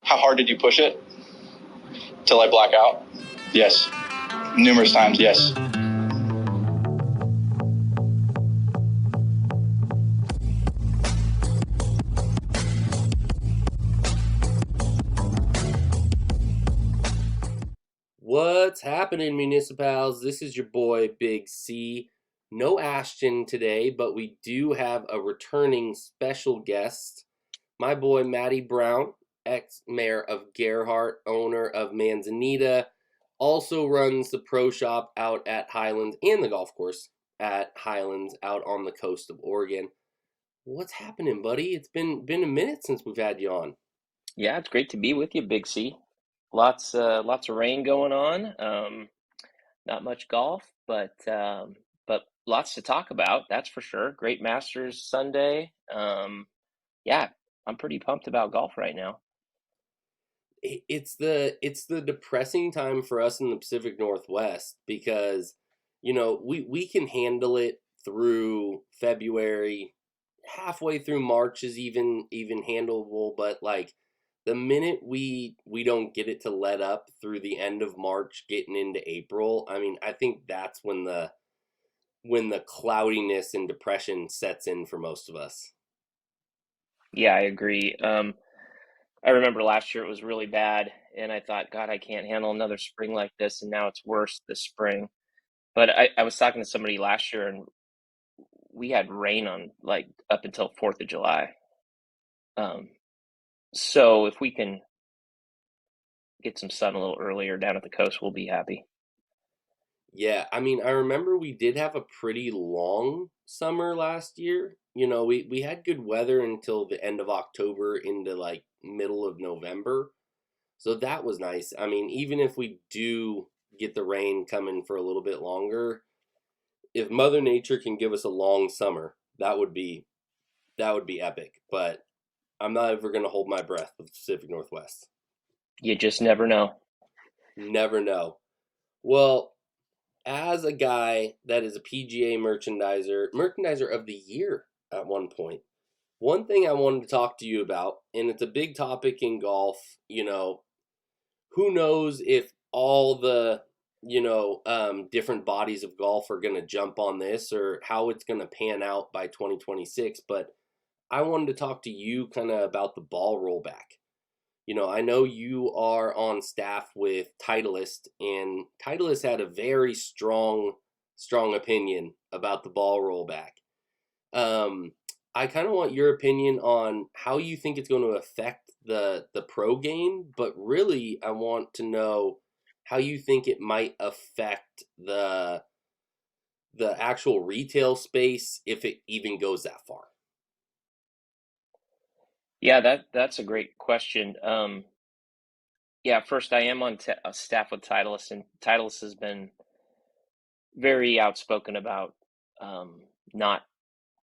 How hard did you push it? Till I black out? Yes. Numerous times, yes. What's happening, Municipals? This is your boy, Big C. No Ashton today, but we do have a returning special guest. My boy, Matty Brown, ex-mayor of Gearhart, owner of Manzanita, also runs the pro shop out at Highlands and the golf course at Highlands out on the coast of Oregon. What's happening, buddy? It's been a minute since we've had you on. Yeah, it's great to be with you, Big C. Lots of rain going on. Not much golf, but lots to talk about. That's for sure. Great Masters Sunday. Yeah, I'm pretty pumped about golf right now. It's the depressing time for us in the Pacific Northwest because we can handle it through February, halfway through March is even handleable, but like the minute we don't get it to let up through the end of March getting into April, I mean, I think that's when the cloudiness and depression sets in for most of us. Yeah, I agree. I remember last year it was really bad, and I thought, God, I can't handle another spring like this, and now it's worse this spring. But I was talking to somebody last year, and we had rain on like up until 4th of July. So if we can get some sun a little earlier down at the coast, we'll be happy. Yeah, I mean, I remember we did have a pretty long summer last year. We had good weather until the end of October into like middle of November. So that was nice. I mean, even if we do get the rain coming for a little bit longer, if Mother Nature can give us a long summer, that would be epic. But I'm not ever going to hold my breath with the Pacific Northwest. You just never know. Never know. Well, as a guy that is a PGA merchandiser of the year at one point, one thing I wanted to talk to you about, and it's a big topic in golf, who knows if all the, different bodies of golf are going to jump on this or how it's going to pan out by 2026. But I wanted to talk to you kind of about the ball rollback. I know you are on staff with Titleist, and Titleist had a very strong opinion about the ball rollback. I kind of want your opinion on how you think it's going to affect the pro game, but really I want to know how you think it might affect the actual retail space if it even goes that far. Yeah, that's a great question. Yeah, first, I am on staff with Titleist, and Titleist has been very outspoken about not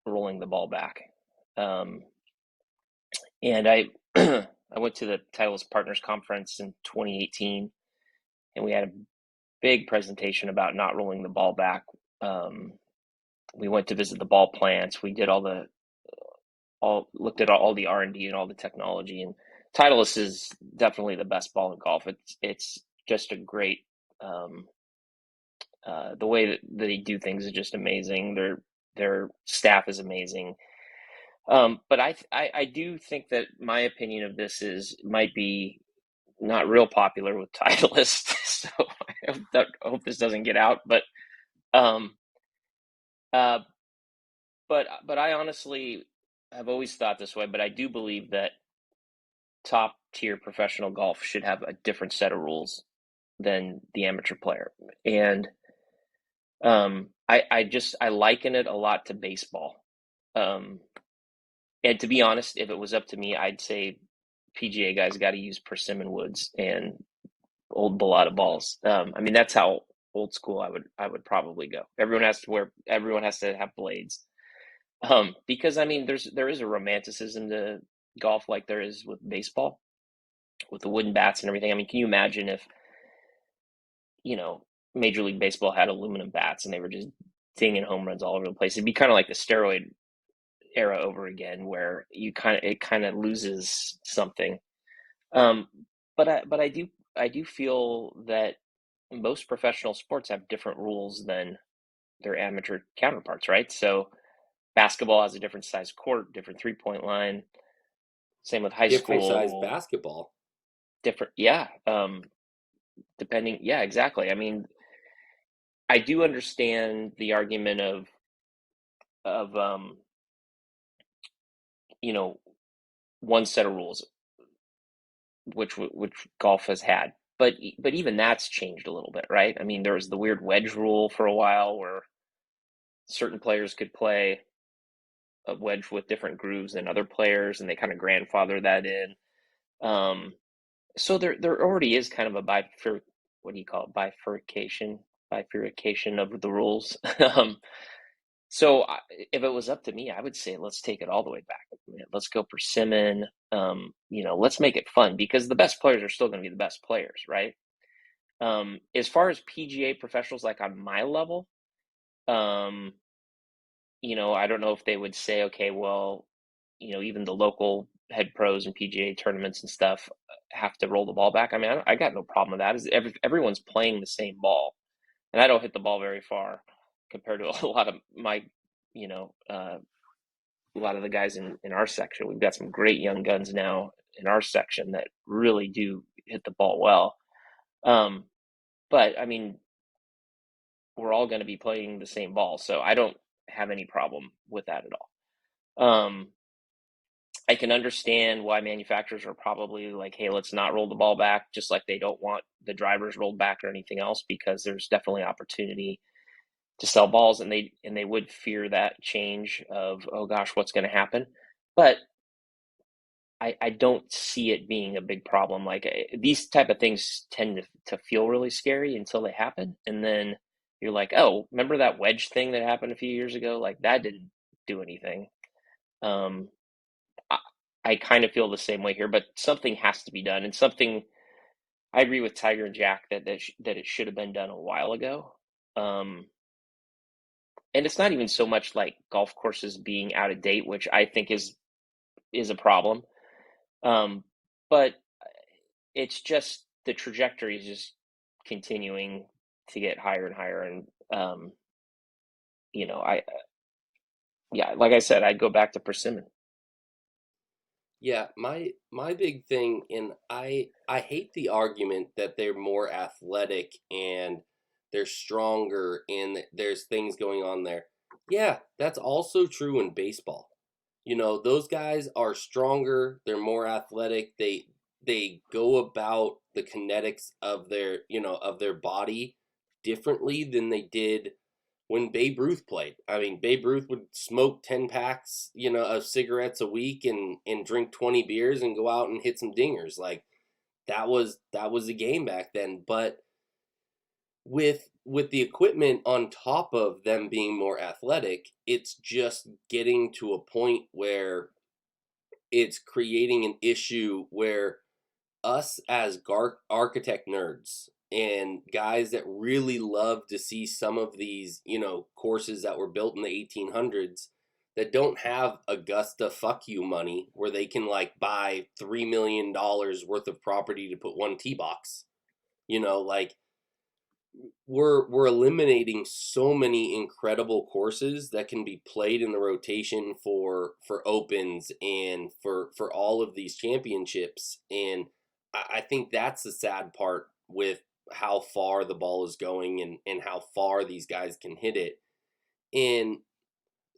rolling the ball back. And I I went to the Titleist Partners Conference in 2018, and we had a big presentation about not rolling the ball back. We went to visit the ball plants. We did looked at all the R&D and all the technology, and Titleist is definitely the best ball in golf. It's just a great the way that they do things is just amazing. Their staff is amazing. But I do think that my opinion of this might be not real popular with Titleist, so I hope this doesn't get out. But I honestly have always thought this way. But I do believe that top tier professional golf should have a different set of rules than the amateur player, and I liken it a lot to baseball. And to be honest, if it was up to me, I'd say PGA guys got to use persimmon woods and old Bellata balls. I mean, that's how old school I would probably go. Everyone has to have blades. Because I mean, there is a romanticism to golf like there is with baseball, with the wooden bats and everything. I mean, can you imagine if, Major League Baseball had aluminum bats and they were just dinging home runs all over the place? It'd be kind of like the steroid era over again, where it kind of loses something. Um, but I do feel that most professional sports have different rules than their amateur counterparts, right? So basketball has a different size court, different 3-point line. Same with high Different size school, basketball. different, yeah. Depending, yeah, exactly. I mean, I do understand the argument of you know, one set of rules, which golf has had. But even that's changed a little bit, right? I mean, there was the weird wedge rule for a while where certain players could play a wedge with different grooves than other players, and they kind of grandfather that in. Um, so there already is kind of a what do you call it? Bifurcation of the rules. So if it was up to me, I would say let's take it all the way back. Let's go persimmon. Let's make it fun because the best players are still going to be the best players, right? As far as PGA professionals, like on my level, um, I don't know if they would say, okay, well, even the local head pros and PGA tournaments and stuff have to roll the ball back. I mean, I got no problem with that. Everyone's playing the same ball, and I don't hit the ball very far compared to a lot of my, a lot of the guys in our section. We've got some great young guns now in our section that really do hit the ball well. But I mean, we're all going to be playing the same ball, so I don't have any problem with that at all. I can understand why manufacturers are probably like, hey, let's not roll the ball back, just like they don't want the drivers rolled back or anything else, because there's definitely opportunity to sell balls, and they would fear that change of, oh gosh, what's going to happen. But I don't see it being a big problem. Like these type of things tend to feel really scary until they happen, and then you're like, oh, remember that wedge thing that happened a few years ago? Like that didn't do anything. Um, I, I kind of feel the same way here, but something has to be done, and something I agree with Tiger and Jack that it should have been done a while ago. Um, and it's not even so much like golf courses being out of date, which I think is a problem. Um, but it's just the trajectory is just continuing to get higher and higher, and I yeah, like I said, I'd go back to persimmon. Yeah, my big thing, and I hate the argument that they're more athletic and they're stronger and there's things going on there. Yeah, that's also true in baseball. Those guys are stronger, they're more athletic, they go about the kinetics of their body differently than they did when Babe Ruth played. I mean, Babe Ruth would smoke 10 packs, of cigarettes a week and drink 20 beers and go out and hit some dingers. Like that was the game back then. But with the equipment on top of them being more athletic, it's just getting to a point where it's creating an issue where us as architect nerds and guys that really love to see some of these, courses that were built in the 1800s that don't have Augusta fuck you money where they can like buy $3 million worth of property to put one tee box. Like we're eliminating so many incredible courses that can be played in the rotation for opens and for all of these championships. And I think that's the sad part with how far the ball is going and how far these guys can hit it. And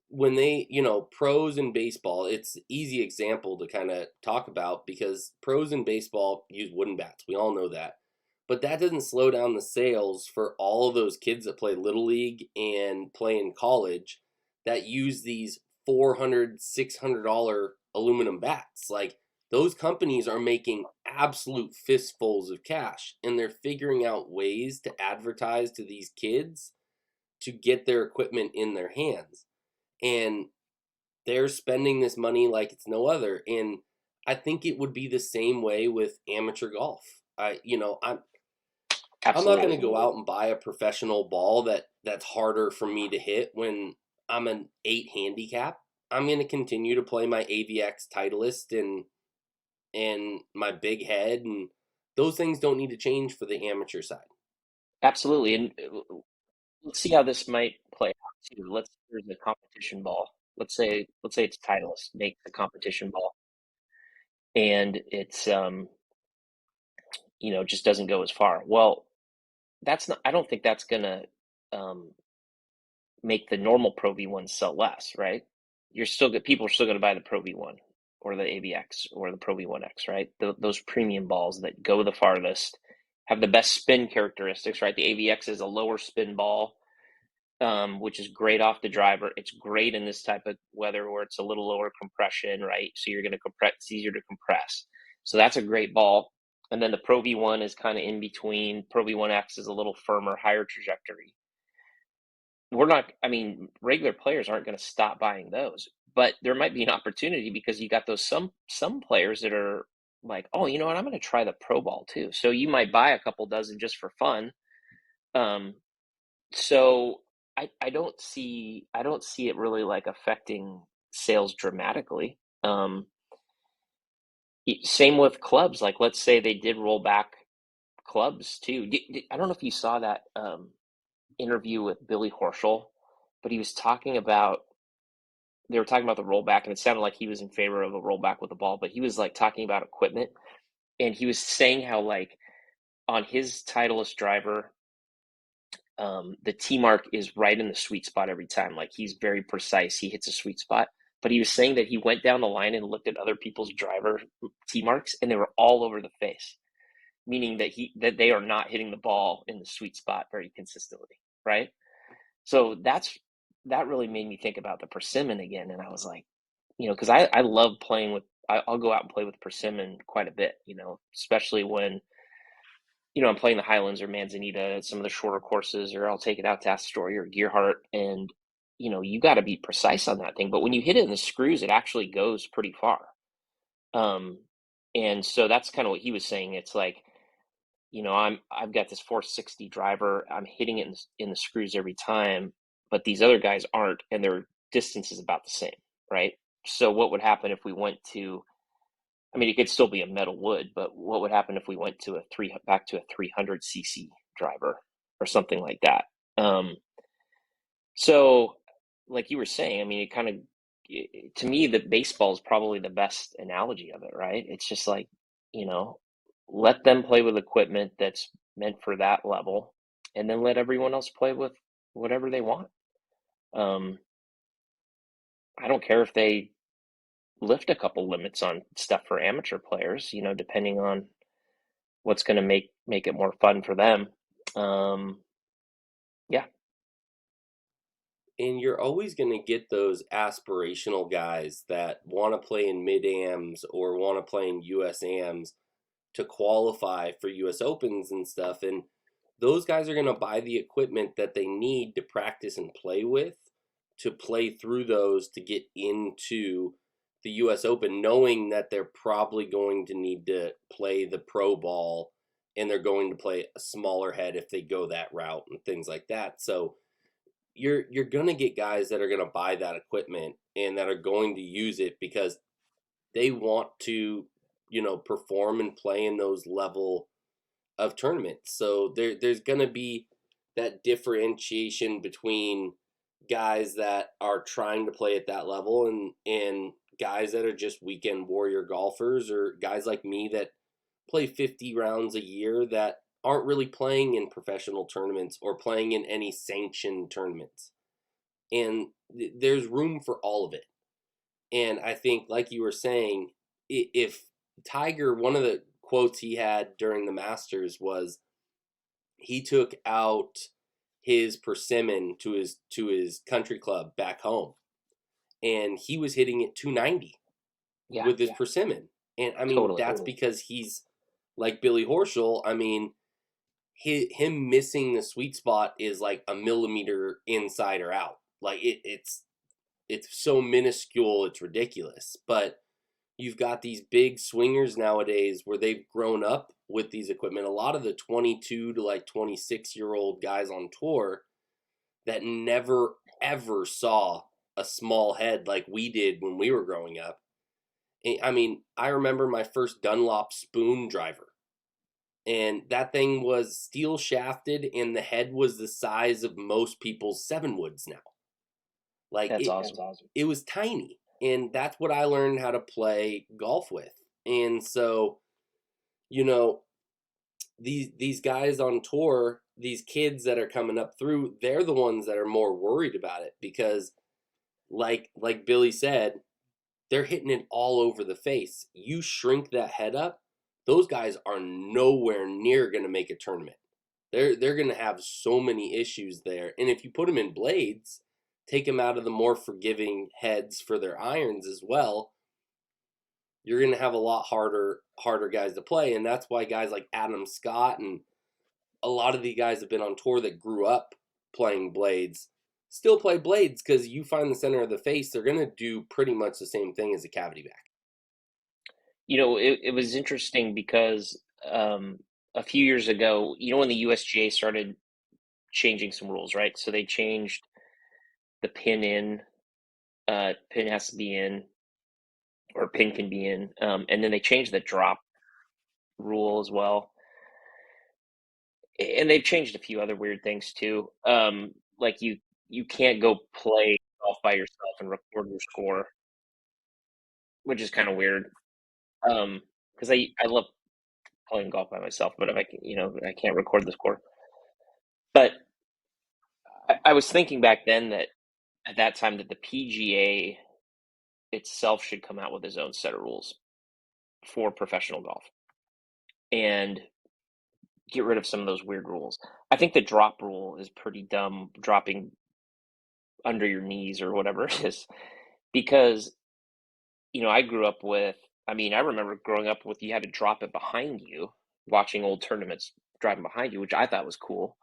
when they, pros in baseball, it's an easy example to kind of talk about because pros in baseball use wooden bats. We all know that. But that doesn't slow down the sales for all of those kids that play Little League and play in college that use these $400, $600 aluminum bats. Like, those companies are making absolute fistfuls of cash, and they're figuring out ways to advertise to these kids to get their equipment in their hands. And they're spending this money like it's no other. And I think it would be the same way with amateur golf. I'm not going to Absolutely. go out and buy a professional ball that's harder for me to hit when I'm an 8 handicap. I'm going to continue to play my AVX Titleist and and my big head, and those things don't need to change for the amateur side. Absolutely. And let's see how this might play out too. There's a competition ball. Let's say it's Titleist make the competition ball, and it's just doesn't go as far. Well, that's not. I don't think that's gonna um, make the normal Pro V1 sell less, right? People are still gonna buy the Pro V1 or the AVX or the Pro V1X, right? Those premium balls that go the farthest, have the best spin characteristics, right? The AVX is a lower spin ball, which is great off the driver. It's great in this type of weather where it's a little lower compression, right? So you're going to compress, it's easier to compress. So that's a great ball. And then the Pro V1 is kind of in between. Pro V1X is a little firmer, higher trajectory. Regular players aren't going to stop buying those, but there might be an opportunity because you got those some players that are like, oh, you know what, I'm going to try the Pro ball too. So you might buy a couple dozen just for fun. So I don't see it really like affecting sales dramatically. Same with clubs. Like let's say they did roll back clubs too. I don't know if you saw that interview with Billy Horschel, but he was talking about they were talking about the rollback, and it sounded like he was in favor of a rollback with the ball, but he was like talking about equipment, and he was saying how like on his Titleist driver, the T mark is right in the sweet spot every time. Like he's very precise. He hits a sweet spot. But he was saying that he went down the line and looked at other people's driver T marks, and they were all over the face, meaning that they are not hitting the ball in the sweet spot very consistently, right? So that really made me think about the persimmon again, and I was like, because I love playing with. I'll go out and play with persimmon quite a bit, especially when I'm playing the Highlands or Manzanita, some of the shorter courses, or I'll take it out to Astoria or Gearhart, and you got to be precise on that thing. But when you hit it in the screws, it actually goes pretty far. And so that's kind of what he was saying. It's like, I've got this 460 driver, I'm hitting it in the screws every time, but these other guys aren't, and their distance is about the same, right? So what would happen if we went to it could still be a metal wood, but what would happen if we went to back to a 300cc driver or something like that? So, like you were saying, to me, the baseball is probably the best analogy of it, right? It's just like, let them play with equipment that's meant for that level, and then let everyone else play with whatever they want. I don't care if they lift a couple limits on stuff for amateur players, depending on what's going to make it more fun for them. Yeah. And you're always going to get those aspirational guys that want to play in mid-ams or want to play in US AMs to qualify for US Opens and stuff. And those guys are going to buy the equipment that they need to practice and play with, to play through those to get into the US Open, knowing that they're probably going to need to play the pro ball and they're going to play a smaller head if they go that route and things like that. So you're going to get guys that are going to buy that equipment and that are going to use it because they want to, perform and play in those level of tournaments. So there's going to be that differentiation between guys that are trying to play at that level and guys that are just weekend warrior golfers, or guys like me that play 50 rounds a year that aren't really playing in professional tournaments or playing in any sanctioned tournaments. And there's room for all of it. And I think, like you were saying, if Tiger, one of the quotes he had during the Masters was he took out his persimmon to his country club back home, and he was hitting it 290 with his persimmon. And Totally. that's because he's like Billy Horschel. Him missing the sweet spot is like a millimeter inside or out. Like it's so minuscule, it's ridiculous. But you've got these big swingers nowadays where they've grown up with these equipment. A lot of the 22 to like 26-year-old guys on tour that never ever saw a small head like we did when we were growing up. I mean, I remember my first Dunlop spoon driver, and that thing was steel shafted, and the head was the size of most people's 7-woods now. Like That's awesome. It was tiny, and that's what I learned how to play golf with. And so, you know, these guys on tour, these kids that are coming up through, they're the ones that are more worried about it because, like Billy said, they're hitting it all over the face. You shrink that head up, those guys are nowhere near going to make a tournament. They're going to have so many issues there. And if you put them in blades, take them out of the more forgiving heads for their irons as well, you're going to have a lot harder guys to play. And that's why guys like Adam Scott and a lot of the guys have been on tour that grew up playing blades still play blades, because you find the center of the face, they're going to do pretty much the same thing as a cavity back. You know, it was interesting because a few years ago, you know, when the USGA started changing some rules, right? So they changed the pin has to be in, or pin can be in, and then they changed the drop rule as well. And they've changed a few other weird things too. Like you can't go play golf by yourself and record your score, which is kind of weird. Because I love playing golf by myself, but if I can, you know, I can't record the score. But I was thinking back then that at that time that the PGA itself should come out with its own set of rules for professional golf and get rid of some of those weird rules. I think the drop rule is pretty dumb, dropping under your knees or whatever it is, because, you know, I remember growing up with, you had to drop it behind you, watching old tournaments driving behind you, which I thought was cool.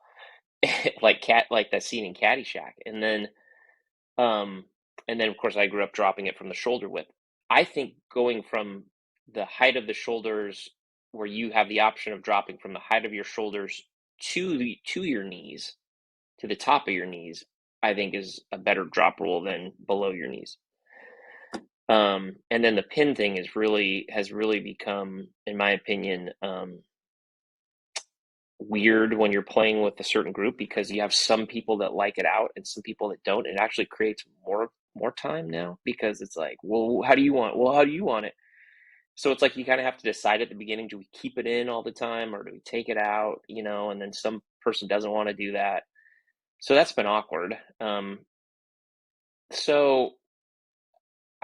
like that scene in Caddyshack. And then of course I grew up dropping it from the shoulder width. I think going from the height of the shoulders, where you have the option of dropping from the height of your shoulders to your knees, to the top of your knees, I think is a better drop rule than below your knees. And then the pin thing has really become, in my opinion, weird when you're playing with a certain group, because you have some people that like it out and some people that don't. It actually creates more time now, because it's like, well, how do you want it? So it's like you kind of have to decide at the beginning, do we keep it in all the time or do we take it out, you know? And then some person doesn't want to do that. So that's been awkward. So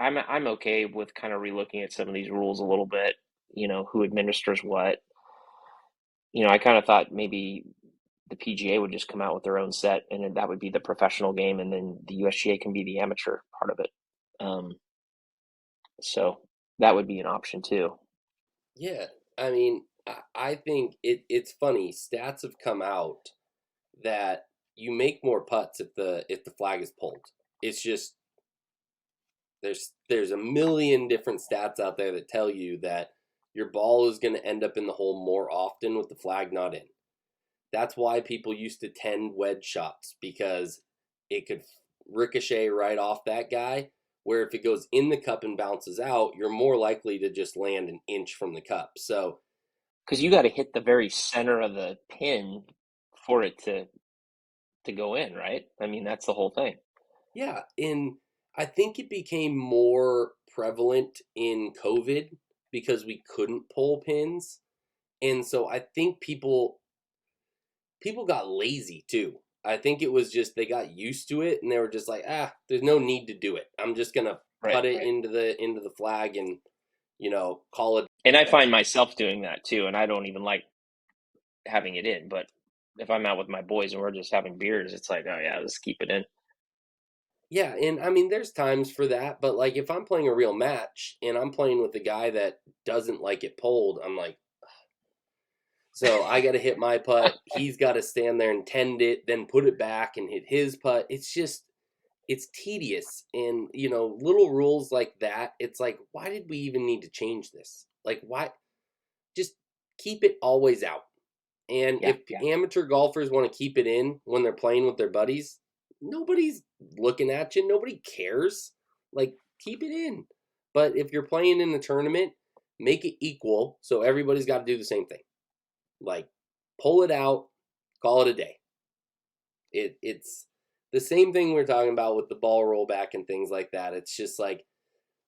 I'm okay with kind of relooking at some of these rules a little bit, you know, who administers what. You know, I kind of thought maybe the PGA would just come out with their own set, and then that would be the professional game, and then the USGA can be the amateur part of it. So that would be an option too. Yeah, I mean, I think it's funny. Stats have come out that you make more putts if the flag is pulled. It's just there's a million different stats out there that tell you that your ball is going to end up in the hole more often with the flag not in. That's why people used to tend wedge shots, because it could ricochet right off that guy, where if it goes in the cup and bounces out, you're more likely to just land an inch from the cup. So, because you got to hit the very center of the pin for it to go in, right? I mean, that's the whole thing. Yeah, and I think it became more prevalent in COVID because we couldn't pull pins. And so I think people got lazy too. I think it was just they got used to it and they were just like, there's no need to do it. I'm just gonna put it into the flag and, you know, call it. And I find myself doing that too, and I don't even like having it in. But if I'm out with my boys and we're just having beers, it's like, oh yeah, let's keep it in. Yeah, and I mean, there's times for that, but like if I'm playing a real match and I'm playing with a guy that doesn't like it pulled, I'm like, so I got to hit my putt. He's got to stand there and tend it, then put it back and hit his putt. It's just, it's tedious. And, you know, little rules like that, it's like, why did we even need to change this? Like, why? Just keep it always out. And if amateur golfers want to keep it in when they're playing with their buddies, nobody's looking at you. Nobody cares. Like, keep it in. But if you're playing in a tournament, make it equal so everybody's got to do the same thing. Like, pull it out, call it a day. It's the same thing we're talking about with the ball rollback and things like that. It's just like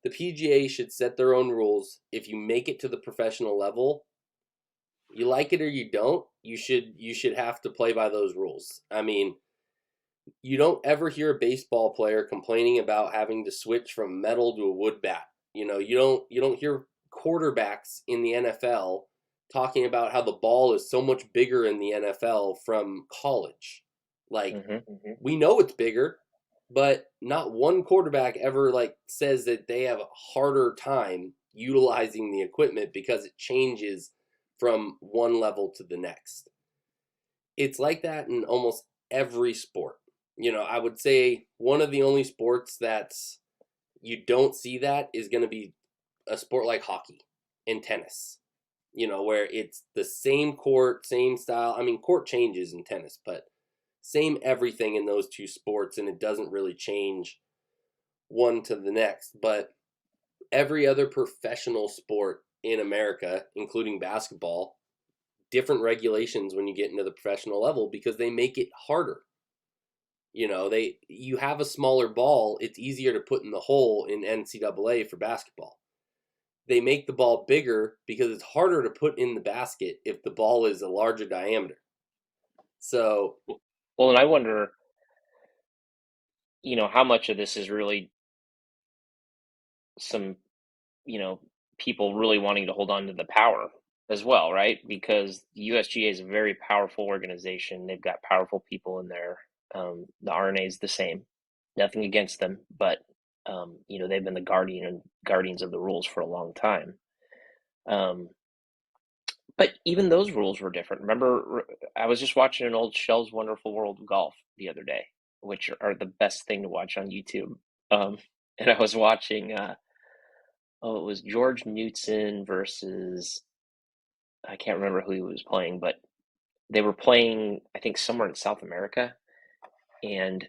the PGA should set their own rules. If you make it to the professional level, you like it or you don't, you should have to play by those rules. I mean, you don't ever hear a baseball player complaining about having to switch from metal to a wood bat. You don't hear quarterbacks in the NFL talking about how the ball is so much bigger in the NFL from college. Like, we know it's bigger, but not one quarterback ever says that they have a harder time utilizing the equipment because it changes from one level to the next. It's like that in almost every sport. I would say one of the only sports that's you don't see that is going to be a sport like hockey and tennis, where it's the same court, same style. I mean, court changes in tennis, but same everything in those two sports, and it doesn't really change one to the next. But every other professional sport in America, including basketball, different regulations when you get into the professional level because they make it harder. You have a smaller ball, it's easier to put in the hole in NCAA for basketball. They make the ball bigger because it's harder to put in the basket if the ball is a larger diameter. So, well, and I wonder, how much of this is really some, people really wanting to hold on to the power as well, right? Because the USGA is a very powerful organization. They've got powerful people in there. The RNA is the same. Nothing against them, but they've been the guardians of the rules for a long time. But even those rules were different. Remember, I was just watching an old Shell's Wonderful World of Golf the other day, which are the best thing to watch on YouTube. And I was watching, it was George Knudson versus, I can't remember who he was playing, but they were playing, I think, somewhere in South America. And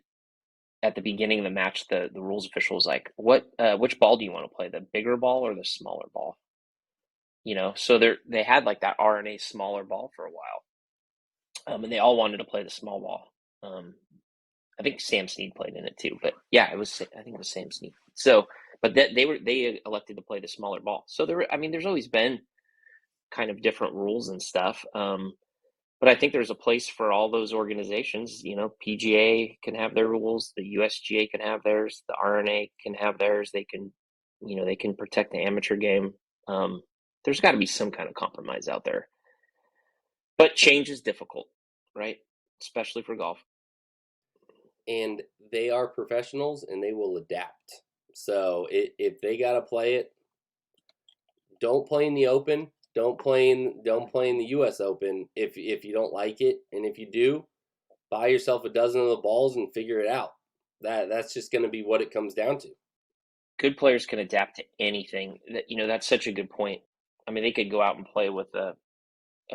at the beginning of the match, the rules official was like, which ball do you want to play, the bigger ball or the smaller ball? So they had like that RNA smaller ball for a while, and they all wanted to play the small ball. I think Sam Snead played in it too, but yeah, I think it was Sam Snead. So, but they elected to play the smaller ball. So there's always been kind of different rules and stuff. But I think there's a place for all those organizations. PGA can have their rules, the USGA can have theirs, the RNA can have theirs. They can, they can protect the amateur game. There's got to be some kind of compromise out there. But change is difficult, right? Especially for golf. And they are professionals and they will adapt. So if they got to play it, don't play in the Open. Don't play in the U.S. Open if you don't like it, and if you do, buy yourself a dozen of the balls and figure it out. That's just going to be what it comes down to. Good players can adapt to anything. That's such a good point. I mean, they could go out and play with a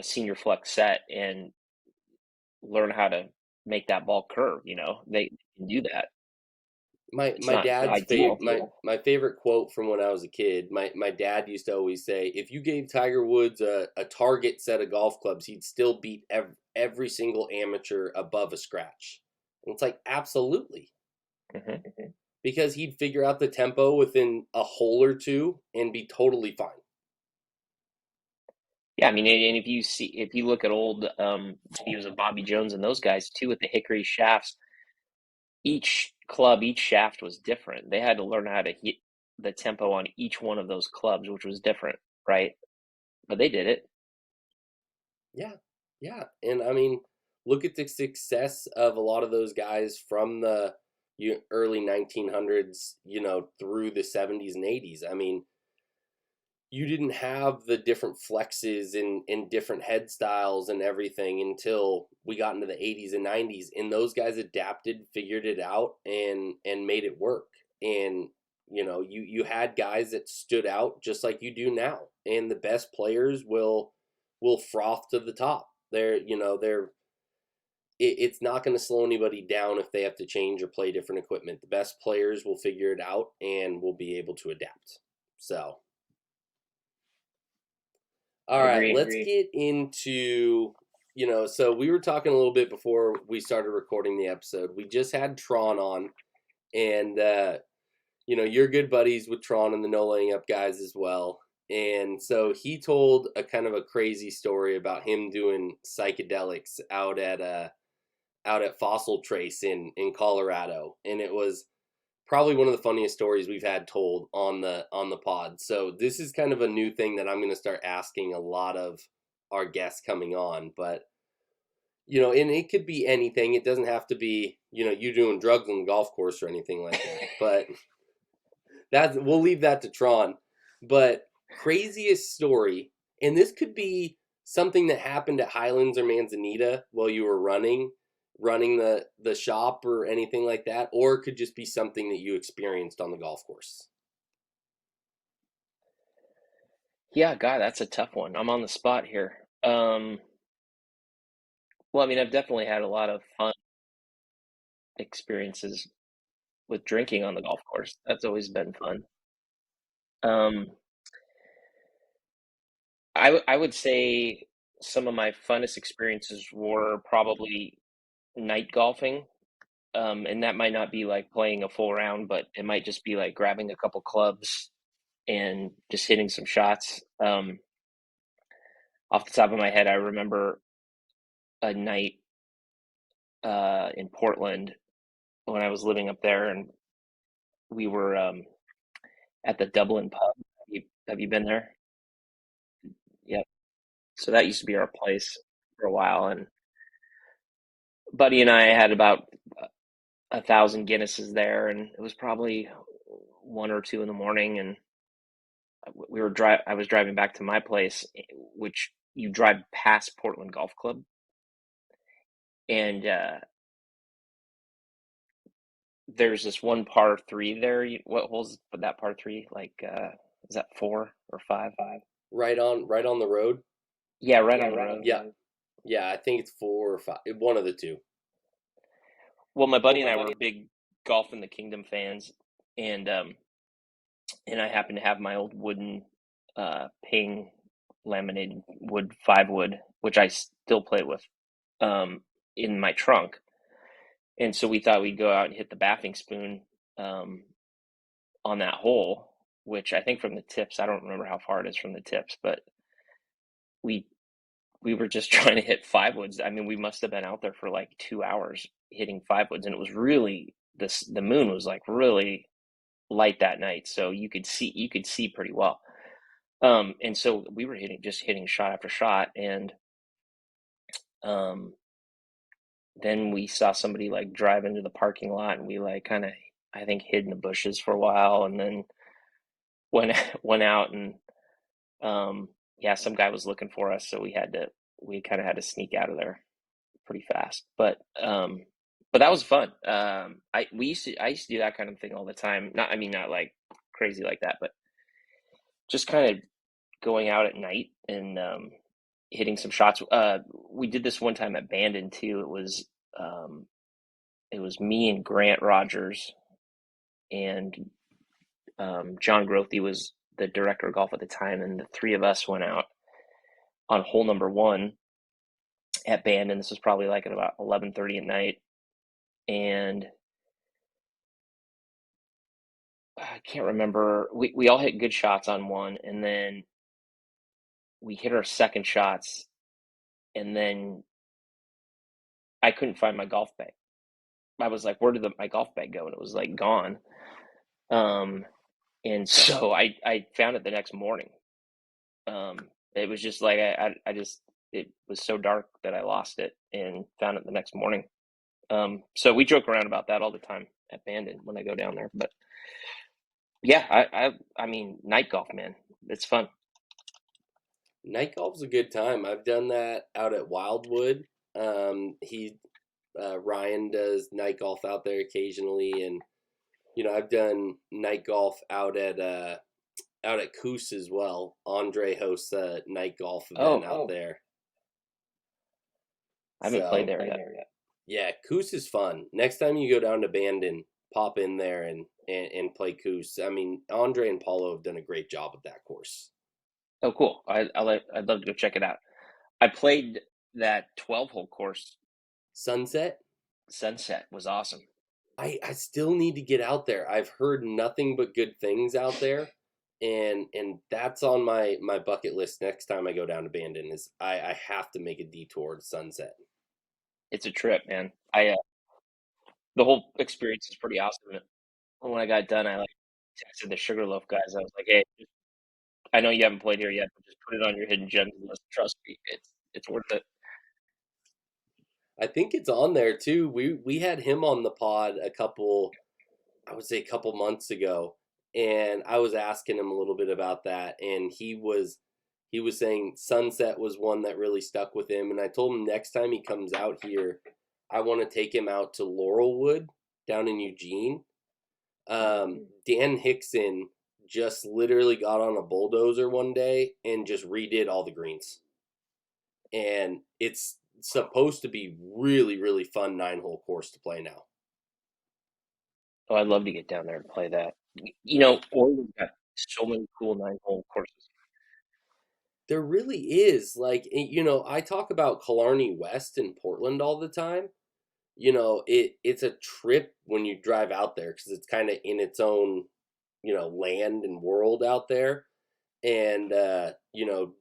senior flex set and learn how to make that ball curve. They can do that. My favorite quote from when I was a kid, my dad used to always say, if you gave Tiger Woods a target set of golf clubs, he'd still beat every single amateur above a scratch. And it's like, absolutely. Mm-hmm. Because he'd figure out the tempo within a hole or two and be totally fine. Yeah, I mean, and if you look at old videos of Bobby Jones and those guys too with the hickory shafts, each shaft was different. They had to learn how to hit the tempo on each one of those clubs, which was different, right? But they did it. Yeah. And I mean, look at the success of a lot of those guys from the early 1900s, through the 70s and 80s. I mean, you didn't have the different flexes and different head styles and everything until we got into the 80s and 90s, and those guys adapted, figured it out, and made it work. And you had guys that stood out just like you do now, and the best players will froth to the top. It's not going to slow anybody down if they have to change or play different equipment. The best players will figure it out and will be able to adapt. So, all right, Agreed. let's get into, so we were talking a little bit before we started recording the episode. We just had Tron on, and, you're good buddies with Tron and the No Laying Up guys as well. And so he told a kind of a crazy story about him doing psychedelics out at Fossil Trace in Colorado, and it was probably one of the funniest stories we've had told on the pod. So this is kind of a new thing that I'm going to start asking a lot of our guests coming on. But and it could be anything. It doesn't have to be you doing drugs on the golf course or anything like that. But we'll leave that to Tron. But craziest story, and this could be something that happened at Highlands or Manzanita while you were running the shop or anything like that, or it could just be something that you experienced on the golf course. Yeah, God, that's a tough one. I'm on the spot here. Well, I mean, I've definitely had a lot of fun experiences with drinking on the golf course. That's always been fun. I would say some of my funnest experiences were probably night golfing. And that might not be like playing a full round, but it might just be like grabbing a couple clubs and just hitting some shots. Off the top of my head, I remember a night in Portland when I was living up there, and we were at the Dublin pub. Have you been there? Yeah. So that used to be our place for a while, and Buddy and I had about 1,000 Guinnesses there, and it was probably 1 or 2 in the morning, and I was driving back to my place, which you drive past Portland Golf Club, and there's this one par three there. What holes that par three? Like, is that 4 or 5? Right on the road. Yeah, right on the road. Yeah. I think it's 4 or 5. One of the two. Well, my buddy and I were big Golf in the Kingdom fans, and I happened to have my old wooden Ping laminated wood 5-wood, which I still play with, in my trunk. And so we thought we'd go out and hit the baffing spoon on that hole, which I think from the tips, I don't remember how far it is from the tips, but we were just trying to hit 5-woods. I mean, we must have been out there for like 2 hours hitting 5-woods, and it was really the moon was like really light that night, so you could see pretty well. And so we were hitting shot after shot, and then we saw somebody like drive into the parking lot, and we like kind of, I think, hid in the bushes for a while, and then went out, and yeah, some guy was looking for us, so we kind of had to sneak out of there pretty fast. But that was fun. I used to do that kind of thing all the time. Not like crazy like that, but just kind of going out at night and hitting some shots. We did this one time at Bandon too. It was me and Grant Rogers, and John Grothy was the director of golf at the time, and the three of us went out on hole number 1 at Bandon. This was probably like at about 11:30 at night, and I can't remember. We all hit good shots on one, and then we hit our second shots, and then I couldn't find my golf bag. I was like, where did my golf bag go? And it was like gone. And so I found it the next morning. It was just like it was so dark that I lost it and found it the next morning. So we joke around about that all the time at Bandon when I go down there. But yeah, I mean, night golf, man, it's fun. Night golf's a good time. I've done that out at Wildwood. Ryan does night golf out there occasionally, and I've done night golf out at Coos as well. Andre hosts a night golf event out there. I haven't played there yet. Yeah, Coos is fun. Next time you go down to Bandon, pop in there and and play Coos. I mean, Andre and Paulo have done a great job with that course. Oh, cool. I'd love to go check it out. I played that 12-hole course. Sunset? Sunset was awesome. I still need to get out there. I've heard nothing but good things out there. And that's on my bucket list next time I go down to Bandon is I have to make a detour to Sunset. It's a trip, man. The whole experience is pretty awesome. When I got done, I texted the Sugarloaf guys. I was like, "Hey, I know you haven't played here yet, but just put it on your hidden gems list. Trust me, it's worth it." I think it's on there too. We had him on the pod a couple months ago, and I was asking him a little bit about that, and he was saying Sunset was one that really stuck with him, and I told him next time he comes out here, I want to take him out to Laurelwood down in Eugene. Dan Hickson just literally got on a bulldozer one day and just redid all the greens, and it's supposed to be really, really fun 9-hole course to play now. Oh, I'd love to get down there and play that. Oregon's got so many cool 9-hole courses. There really is. I talk about Killarney West in Portland all the time. It's a trip when you drive out there because it's kind of in its own, land and world out there. And,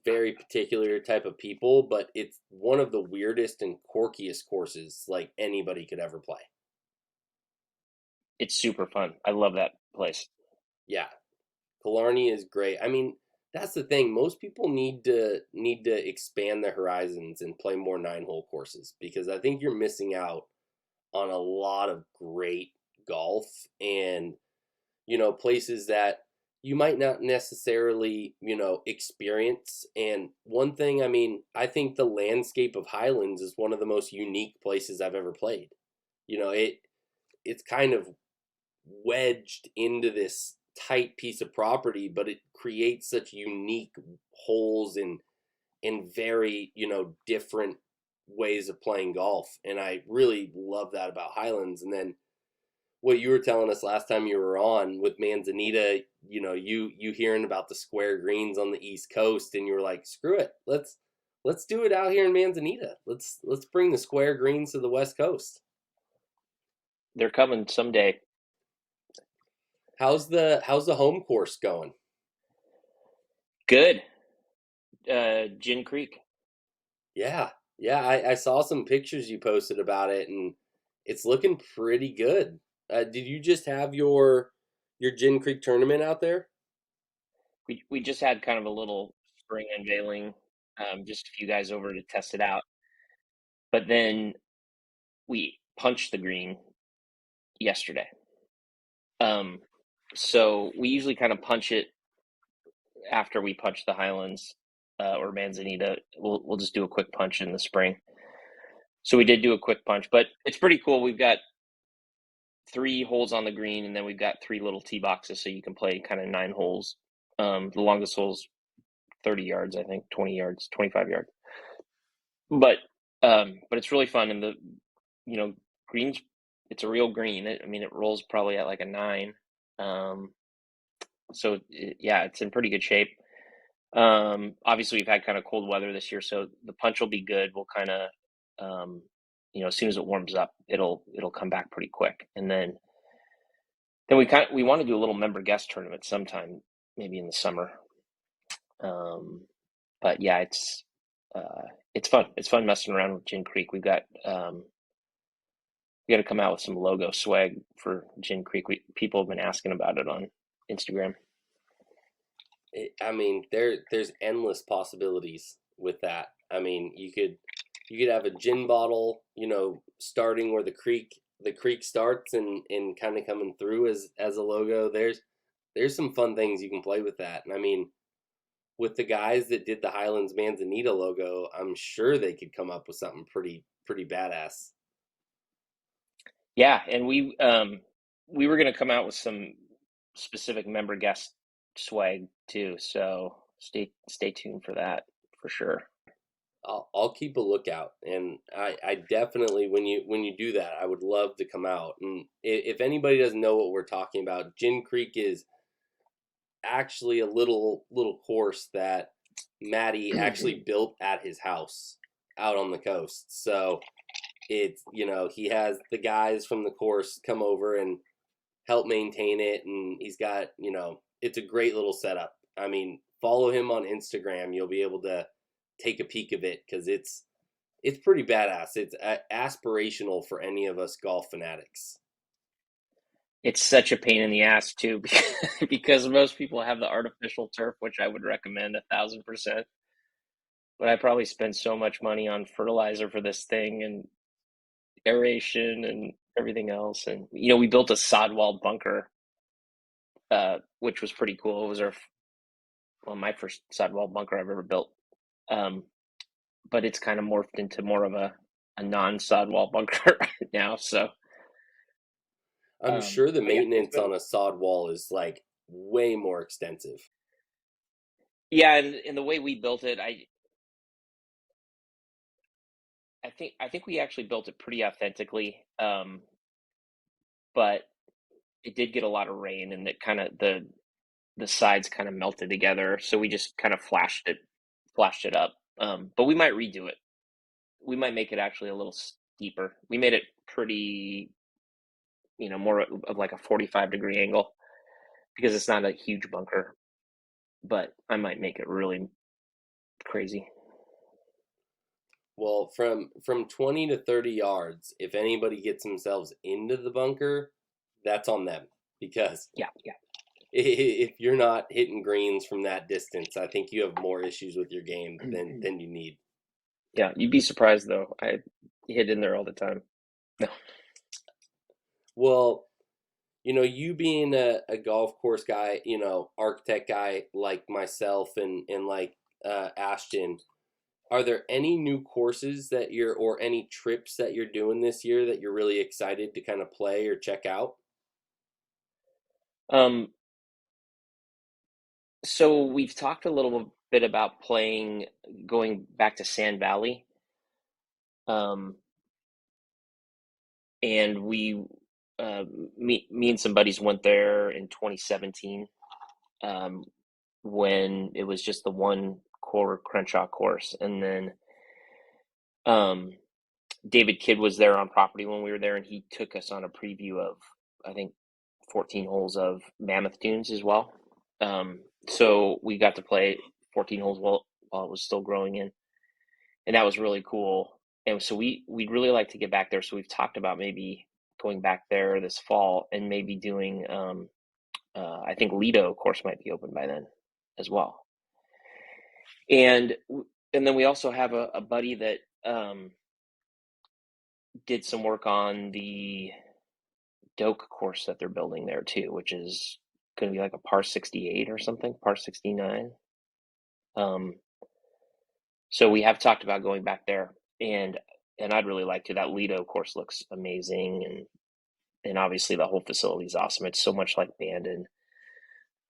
very particular type of people, but it's one of the weirdest and quirkiest courses like anybody could ever play. It's super fun. I love that place. Yeah. Killarney is great. I mean, that's the thing. Most people need to expand their horizons and play more 9-hole courses because I think you're missing out on a lot of great golf and, places that you might not necessarily, experience. And one thing, I mean, I think the landscape of Highlands is one of the most unique places I've ever played. It's kind of wedged into this tight piece of property, but it creates such unique holes in very, different ways of playing golf. And I really love that about Highlands. And then what you were telling us last time you were on with Manzanita, you hearing about the square greens on the East Coast, and you were like, screw it, let's do it out here in Manzanita. Let's bring the square greens to the West Coast. They're coming someday. How's the home course going? Good. Gin Creek. Yeah. I saw some pictures you posted about it, and it's looking pretty good. Did you just have your Gin Creek tournament out there? We just had kind of a little spring unveiling, just a few guys over to test it out. But then we punched the green yesterday. So we usually kind of punch it after we punch the Highlands or Manzanita. We'll just do a quick punch in the spring. So we did do a quick punch, but it's pretty cool. We've got 3 holes on the green, and then we've got 3 little tee boxes, so you can play kind of 9 holes. The longest hole's 30 yards, I think, 20 yards, 25 yards. But it's really fun, and the greens. It's a real green. It rolls probably at like a 9. So it's in pretty good shape. Obviously we've had kind of cold weather this year, so the punch will be good. We'll kind of, as soon as it warms up, it'll come back pretty quick. And then we want to do a little member guest tournament sometime, maybe in the summer. But yeah, it's fun. It's fun messing around with Gin Creek. We got to come out with some logo swag for Gin Creek. People have been asking about it on Instagram. There's endless possibilities with that. I mean, you could have a gin bottle, starting where the creek starts and kind of coming through as a logo. There's some fun things you can play with that. And I mean, with the guys that did the Highlands Manzanita logo, I'm sure they could come up with something pretty badass. Yeah, and we were going to come out with some specific member guest swag too, so stay tuned for that for sure. I'll keep a lookout, and I definitely, when you do that, I would love to come out. And if anybody doesn't know what we're talking about, Gin Creek is actually a little course that Matty actually built at his house out on the coast. So it's, he has the guys from the course come over and help maintain it, and he's got, it's a great little setup. I mean, follow him on Instagram. You'll be able to take a peek of it, because it's pretty badass. It's aspirational for any of us golf fanatics. It's such a pain in the ass too, because most people have the artificial turf, which I would recommend 1,000%. But I probably spend so much money on fertilizer for this thing and aeration and everything else. And we built a sod wall bunker, which was pretty cool. It was my first sod wall bunker I've ever built. But it's kind of morphed into more of a non-sod wall bunker now. So I'm sure the maintenance yeah, on a sod wall is like way more extensive. Yeah, and the way we built it, I think we actually built it pretty authentically, but it did get a lot of rain, and it kind of the sides kind of melted together, so we just kind of flashed it up. But we might redo it. We might make it actually a little steeper. We made it pretty, more of like a 45-degree angle, because it's not a huge bunker. But I might make it really crazy. Well, from 20 to 30 yards, if anybody gets themselves into the bunker, that's on them, because Yeah. if you're not hitting greens from that distance, I think you have more issues with your game than you need. Yeah, you'd be surprised though. I hit in there all the time. No. Well, you being a golf course guy, architect guy like myself and like Ashton, are there any new courses or any trips that you're doing this year that you're really excited to kind of play or check out? Um, so we've talked a little bit about going back to Sand Valley. And me and some buddies went there in 2017, when it was just the one core Crenshaw course. And then David Kidd was there on property when we were there, and he took us on a preview of, I think, 14 holes of Mammoth Dunes as well. So we got to play 14 holes while it was still growing in, and that was really cool. And so we'd really like to get back there. So we've talked about maybe going back there this fall and maybe doing, I think Lido course might be open by then as well. And then we also have a buddy that did some work on the Doak course that they're building there too, which is going to be like a par 68 or something, par 69. So we have talked about going back there, and I'd really like to. That Lido course looks amazing, and obviously the whole facility is awesome. It's so much like Bandon.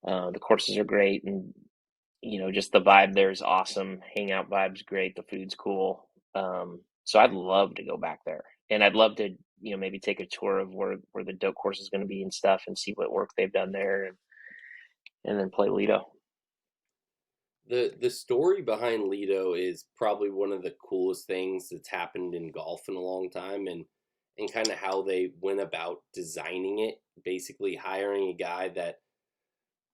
The courses are great, and just the vibe there is awesome. Hangout vibe's great. The food's cool. So I'd love to go back there, and I'd love to maybe take a tour of where the Doak course is going to be and stuff, and see what work they've done there, and then play Lido. The story behind Lido is probably one of the coolest things that's happened in golf in a long time, and kind of how they went about designing it, basically hiring a guy that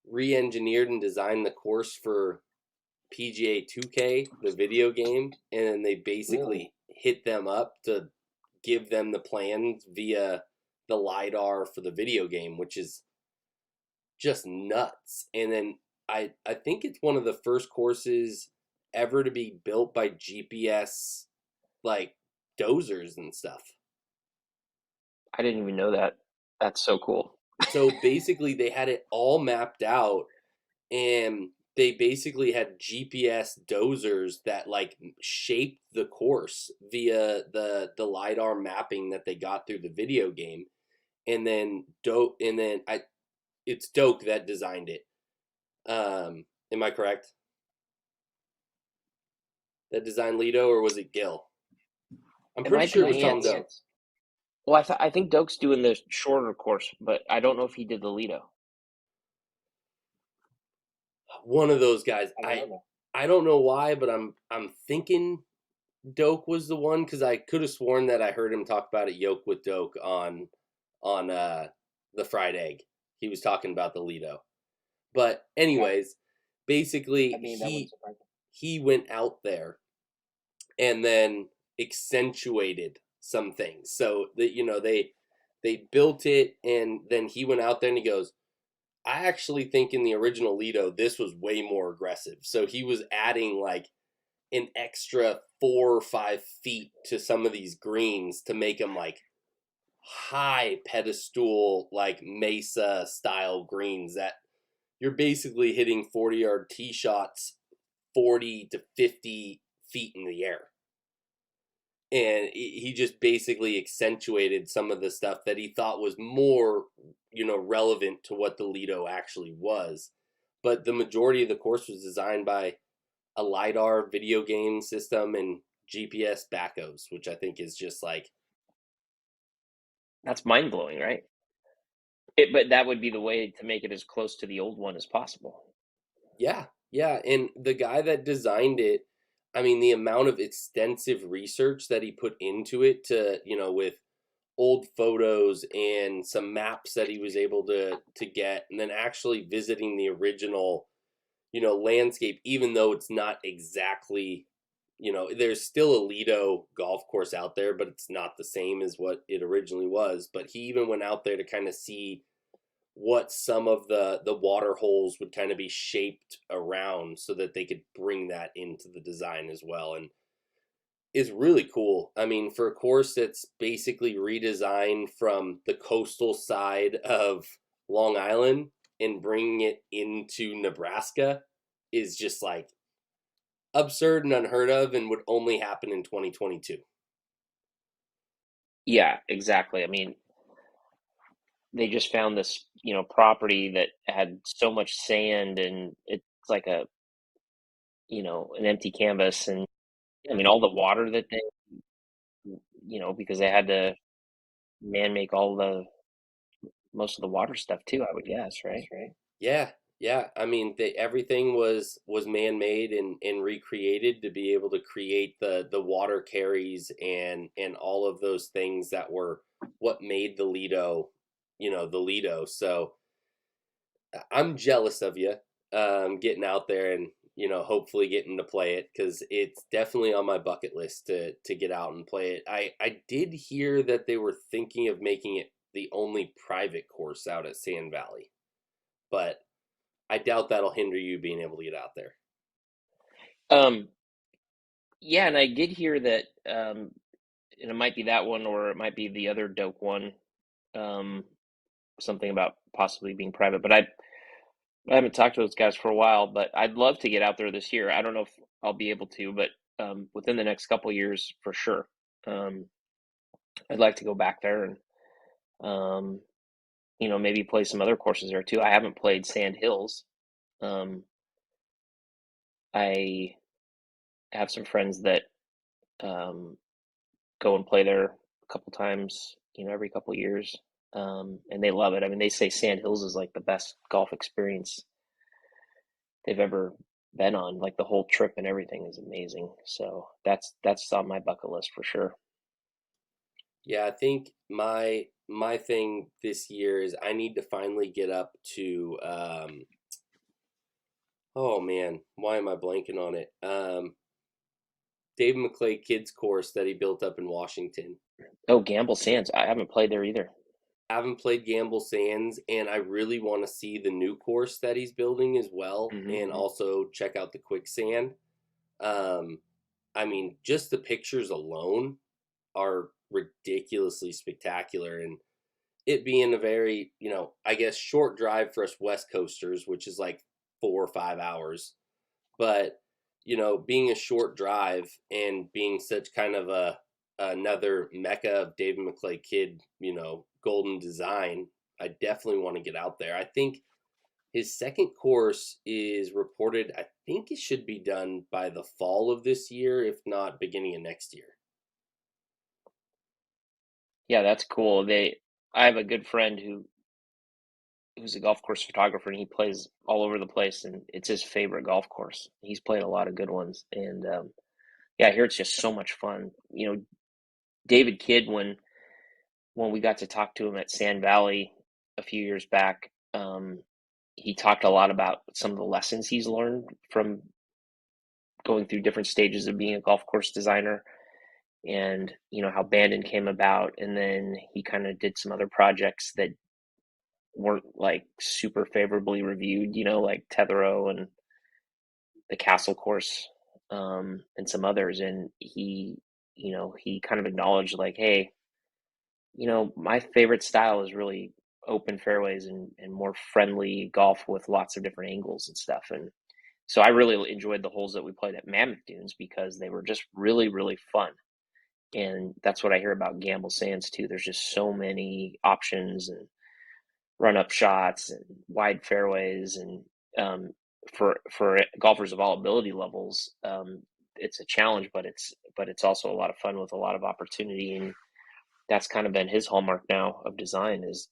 re-engineered and designed the course for PGA 2K, the video game, and then they basically hit them up to give them the plans via the LiDAR for the video game, which is just nuts. And then I think it's one of the first courses ever to be built by GPS, like dozers and stuff. I didn't even know that. That's so cool. So basically they had it all mapped out, and they basically had GPS dozers that like shaped the course via the LiDAR mapping that they got through the video game. And then it's Doak that designed it. Am I correct? that designed Lido, or was it Gil? I'm It pretty might sure be it was Tom Lance. Doak. Well, I think Doak's doing the shorter course, but I don't know if he did the Lido. One of those guys. I don't know. I don't know why, but I'm thinking Doak was the one, because I could have sworn that I heard him talk about it Yoke with Doak on the fried egg. He was talking about the Lido. But anyways, basically he went out there and then accentuated some things. So that, you know, they built it, and then he went out there and he goes, I actually think in the original Lido this was way more aggressive. So he was adding like an extra 4 or 5 feet to some of these greens to make them like high pedestal, like mesa style greens that you're basically hitting 40-yard tee shots 40 to 50 feet in the air. And he just basically accentuated some of the stuff that he thought was more, you know, relevant to what the Lido actually was. But the majority of the course was designed by a LiDAR video game system and GPS backos, which I think is just like... That's mind-blowing, right? But that would be the way to make it as close to the old one as possible. Yeah. And the guy that designed it, I mean, the amount of extensive research that he put into it to, you know, with old photos and some maps that he was able to get, and then actually visiting the original, you know, landscape, even though it's not exactly, you know, there's still a Lido golf course out there, but it's not the same as what it originally was. But he even went out there to kind of see what some of the water holes would kind of be shaped around so that they could bring that into the design as well. And it's really cool. I mean, for a course that's basically redesigned from the coastal side of Long Island and bringing it into Nebraska is just like absurd and unheard of, and would only happen in 2022. Yeah, exactly. I mean, they just found this, you know, property that had so much sand, and it's like a, you know, an empty canvas. And I mean, all the water that they, you know, because they had to man make most of the water stuff too, I would guess, right? Yeah. I mean, everything was man-made and recreated to be able to create the water carries and all of those things that were what made the Lido, you know, the Lido. So I'm jealous of you, getting out there and, you know, hopefully getting to play it, because it's definitely on my bucket list to get out and play it. I did hear that they were thinking of making it the only private course out at Sand Valley, but I doubt that'll hinder you being able to get out there. Yeah, and I did hear that, and it might be that one, or it might be the other Doak one, something about possibly being private. But I haven't talked to those guys for a while, but I'd love to get out there this year. I don't know if I'll be able to, but within the next couple of years for sure. I'd like to go back there and, you know, maybe play some other courses there too. I haven't played Sand Hills. I have some friends that go and play there a couple times, you know, every couple of years, and they love it. I mean, they say Sand Hills is like the best golf experience they've ever been on. Like the whole trip and everything is amazing. So that's on my bucket list for sure. Yeah, I think my thing this year is I need to finally get up to oh man, why am I blanking on it? Dave McClay Kids Course that he built up in Washington. Oh, Gamble Sands. I haven't played there either. I haven't played Gamble Sands, and I really want to see the new course that he's building as well, and also check out the quicksand. I mean, just the pictures alone are ridiculously spectacular, and it being a very, you know, I guess short drive for us West Coasters, which is like 4 or 5 hours, but you know, being a short drive and being such kind of another mecca of David McClay Kidd, you know, golden design, I definitely want to get out there. I think His second course is reported, I think it should be done by the fall of this year, if not beginning of next year. Yeah, that's cool. I have a good friend who's a golf course photographer, and he plays all over the place, and it's his favorite golf course. He's played a lot of good ones, and yeah, I hear it's just so much fun. David Kidd, when we got to talk to him at Sand Valley a few years back, he talked a lot about some of the lessons he's learned from going through different stages of being a golf course designer, and how Bandon came about, and then he kind of did some other projects that weren't like super favorably reviewed, like Tetherow and the Castle course, and some others. And he kind of acknowledged like, hey, my favorite style is really open fairways and more friendly golf with lots of different angles and stuff. And so I really enjoyed the holes that we played at Mammoth Dunes because they were just really, really fun. And that's what I hear about Gamble Sands too. There's just so many options and run up shots and wide fairways, and for golfers of all ability levels, it's a challenge, but it's also a lot of fun with a lot of opportunity. And that's kind of been his hallmark now of design is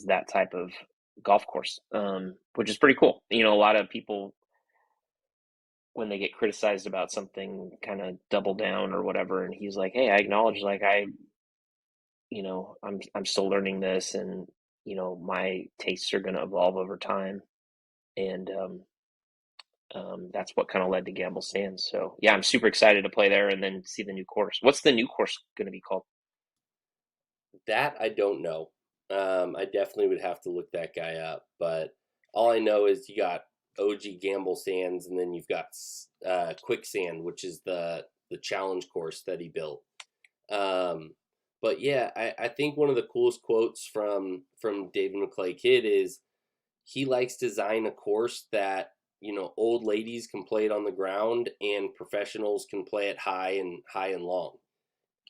that type of golf course, which is pretty cool. A lot of people, when they get criticized about something, kind of double down or whatever. And he's like, hey, I acknowledge, like, I'm still learning this, and my tastes are going to evolve over time. And that's what kind of led to Gamble Sands. So yeah, I'm super excited to play there and then see the new course. What's the new course going to be called? That I don't know. I definitely would have to look that guy up, but all I know is you got OG Gamble Sands, and then you've got Quicksand, which is the challenge course that he built. But yeah, I think one of the coolest quotes from David McClay Kidd is he likes to design a course that old ladies can play it on the ground and professionals can play it high and long.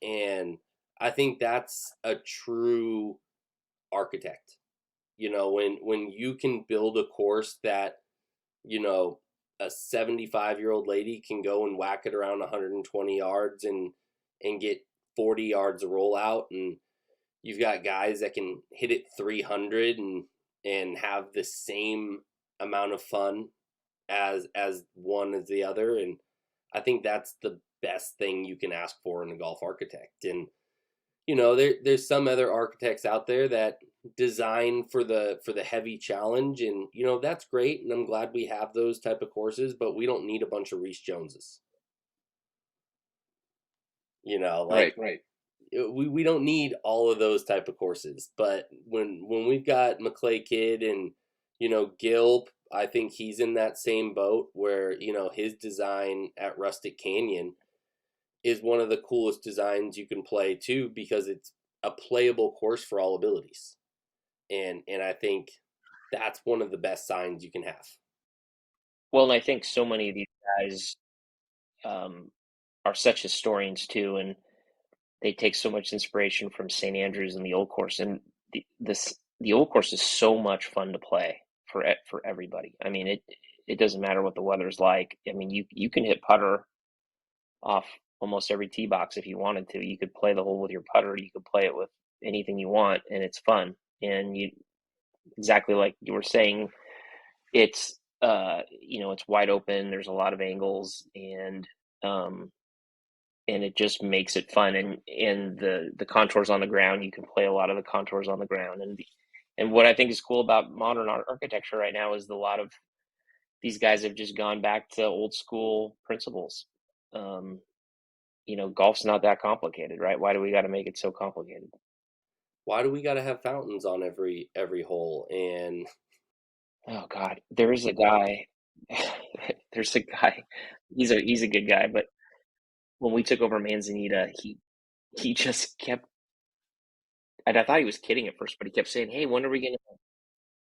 And I think that's a true architect. When you can build a course that a 75-year-old lady can go and whack it around 120 yards and get 40 yards of rollout, and you've got guys that can hit it 300 and have the same amount of fun as one as the other. And I think that's the best thing you can ask for in a golf architect. And there's some other architects out there that design for the heavy challenge, and that's great, and I'm glad we have those type of courses, but we don't need a bunch of Reese Joneses. Right. We don't need all of those type of courses. But when we've got McClay Kidd and Gilp, I think he's in that same boat where his design at Rustic Canyon is one of the coolest designs you can play too, because it's a playable course for all abilities. And I think that's one of the best signs you can have. Well, and I think so many of these guys are such historians too, and they take so much inspiration from St. Andrews and the Old Course. And the Old Course is so much fun to play for everybody. I mean, it doesn't matter what the weather's like. I mean, you can hit putter off almost every tee box if you wanted to. You could play the hole with your putter. You could play it with anything you want, and it's fun. And exactly like you were saying, it's it's wide open. There's a lot of angles, and it just makes it fun. And the contours on the ground, you can play a lot of the contours on the ground. And what I think is cool about modern architecture right now is a lot of these guys have just gone back to old school principles. Golf's not that complicated, right? Why do we got to make it so complicated? Why do we got to have fountains on every hole? And oh God, there's a guy. There's a guy. He's a good guy, but when we took over Manzanita, he just kept. And I thought he was kidding at first, but he kept saying, "Hey, when are we gonna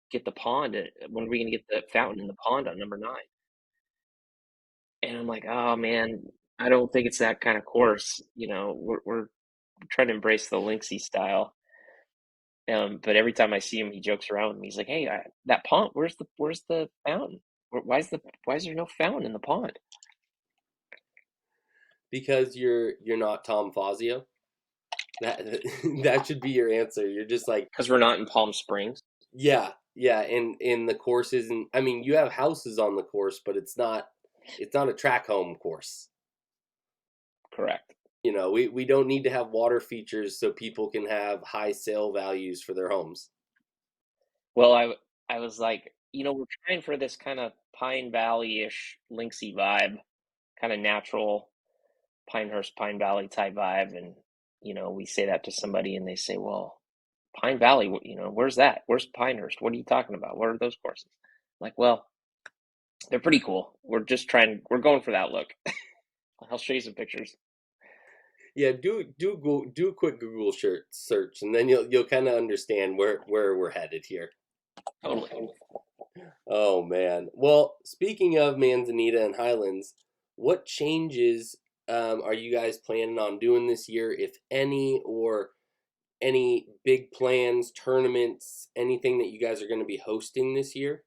get the pond? When are we gonna get the fountain in the pond on number 9?" And I'm like, "Oh man, I don't think it's that kind of course. We're trying to embrace the Linksy style." But every time I see him, he jokes around with me. He's like, "Hey, that pond. Where's the fountain? Why is there no fountain in the pond?" Because you're not Tom Fazio. That that should be your answer. You're just like, Because we're not in Palm Springs. yeah, yeah. And in the course isn't. I mean, you have houses on the course, but it's not a track home course. Correct. You know, we don't need to have water features so people can have high sale values for their homes. Well, I was like, we're trying for this kind of Pine Valley-ish linksy vibe, kind of natural Pinehurst, Pine Valley type vibe, and we say that to somebody, and they say, "Well, Pine Valley, where's that? Where's Pinehurst? What are you talking about? What are those courses?" I'm like, well, they're pretty cool. We're going for that look. I'll show you some pictures. Yeah, do a quick Google search, and then you'll kind of understand where we're headed here. Totally. Oh man. Well, speaking of Manzanita and Highlands, what changes are you guys planning on doing this year, if any, or any big plans, tournaments, anything that you guys are going to be hosting this year?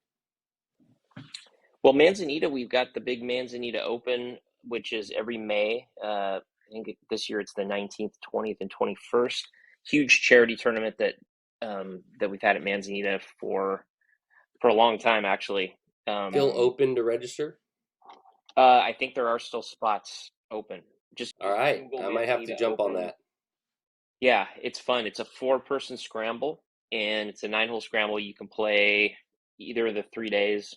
Well, Manzanita, we've got the big Manzanita Open, which is every May. I think this year it's the 19th, 20th, and 21st. Huge charity tournament that we've had at Manzanita for a long time, actually. Still open to register? I think there are still spots open. Just All right, Google I might have to Manzanita jump on Open. that. Yeah, it's fun. It's a 4-person scramble, and it's a 9-hole scramble. You can play either of the 3 days,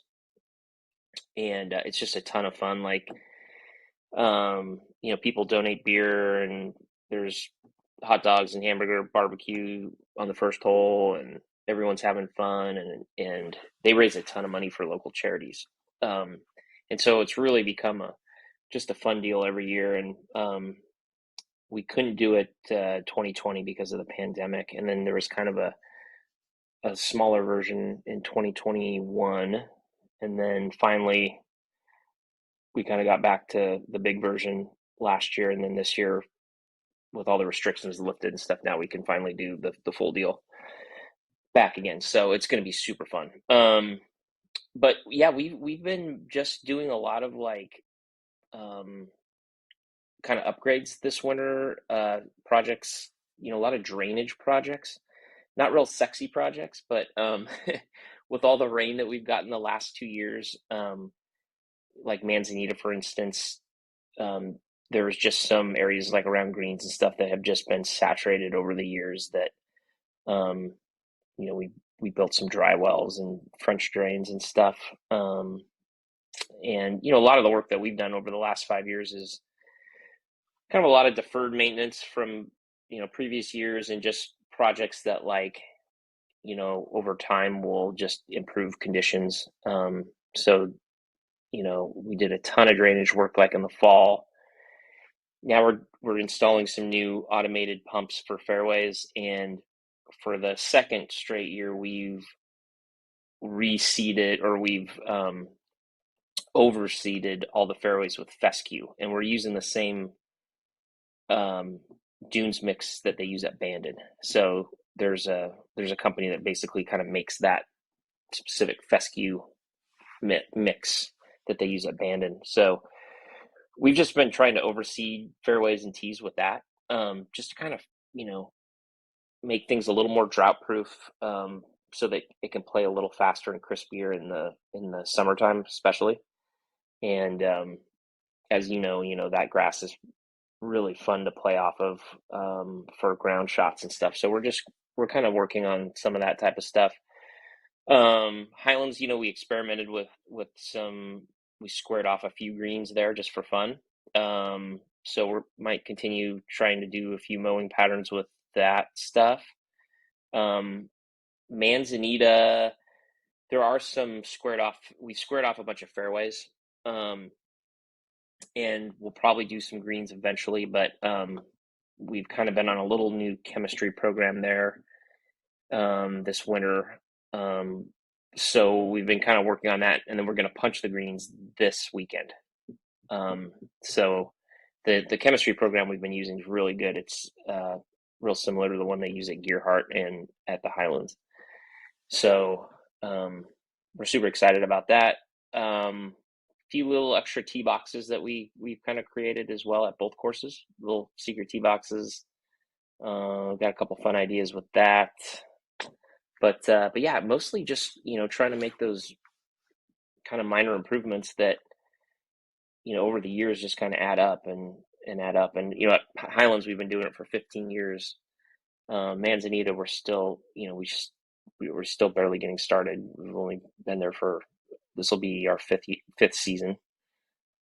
and it's just a ton of fun. Like, people donate beer, and there's hot dogs and hamburger barbecue on the first hole, and everyone's having fun, and they raise a ton of money for local charities. And so it's really become just a fun deal every year. And we couldn't do it 2020 because of the pandemic, and then there was kind of a smaller version in 2021, and then finally we kind of got back to the big version last year, and then this year, with all the restrictions lifted and stuff, now we can finally do the full deal back again. So it's going to be super fun. But yeah, we've been just doing a lot of kind of upgrades this winter, projects, a lot of drainage projects, not real sexy projects, but with all the rain that we've gotten the last 2 years, like Manzanita, for instance, there was just some areas like around greens and stuff that have just been saturated over the years that, we built some dry wells and French drains and stuff. And, a lot of the work that we've done over the last 5 years is kind of a lot of deferred maintenance from, previous years, and just projects that over time will just improve conditions. So, we did a ton of drainage work like in the fall. Now we're installing some new automated pumps for fairways, and for the second straight year, we've reseeded, or we've overseeded all the fairways with fescue, and we're using the same dunes mix that they use at Bandon. So there's a company that basically kind of makes that specific fescue mix that they use at Bandon. So we've just been trying to overseed fairways and tees with that, just to kind of make things a little more drought proof, so that it can play a little faster and crispier in the summertime, especially. And as that grass is really fun to play off of, for ground shots and stuff. So we're kind of working on some of that type of stuff. Highlands, we experimented with we squared off a few greens there just for fun. So we might continue trying to do a few mowing patterns with that stuff. Manzanita, there are some we squared off a bunch of fairways. And we'll probably do some greens eventually, but we've kind of been on a little new chemistry program there this winter. So we've been kind of working on that, and then we're going to punch the greens this weekend. So the chemistry program we've been using is really good. It's real similar to the one they use at Gearhart and at the Highlands. So we're super excited about that. Few little extra tee boxes that we've kind of created as well at both courses, little secret tee boxes. Got a couple fun ideas with that. But yeah, mostly just, trying to make those kind of minor improvements that, over the years just kind of add up and add up. And, at Highlands, we've been doing it for 15 years. Manzanita, we're still, we're still barely getting started. We've only been there this will be our fifth season.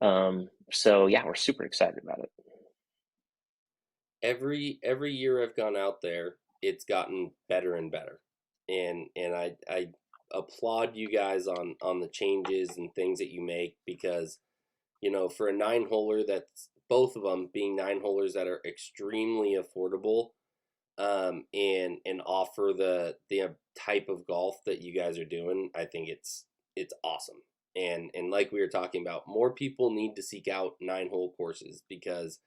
So yeah, we're super excited about it. Every year I've gone out there, it's gotten better and better. And I applaud you guys on the changes and things that you make, because for a 9-holer, that's both of them being 9-holers that are extremely affordable, and offer the type of golf that you guys are doing. I think it's awesome. And like we were talking about, more people need to seek out 9-hole courses, because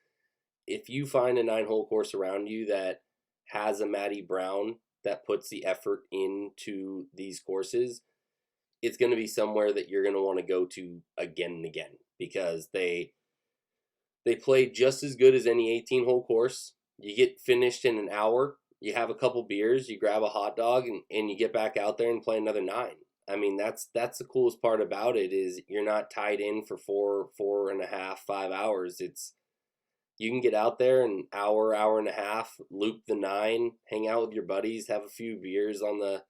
if you find a 9-hole course around you that has a Matty Brown that puts the effort into these courses, it's going to be somewhere that you're going to want to go to again and again, because they play just as good as any 18-hole course. You get finished in an hour, you have a couple beers, you grab a hot dog, and you get back out there and play another 9. I mean, that's the coolest part about it, is you're not tied in for 4.5, 5 hours. You can get out there an hour and a half, loop the 9, hang out with your buddies, have a few beers on the,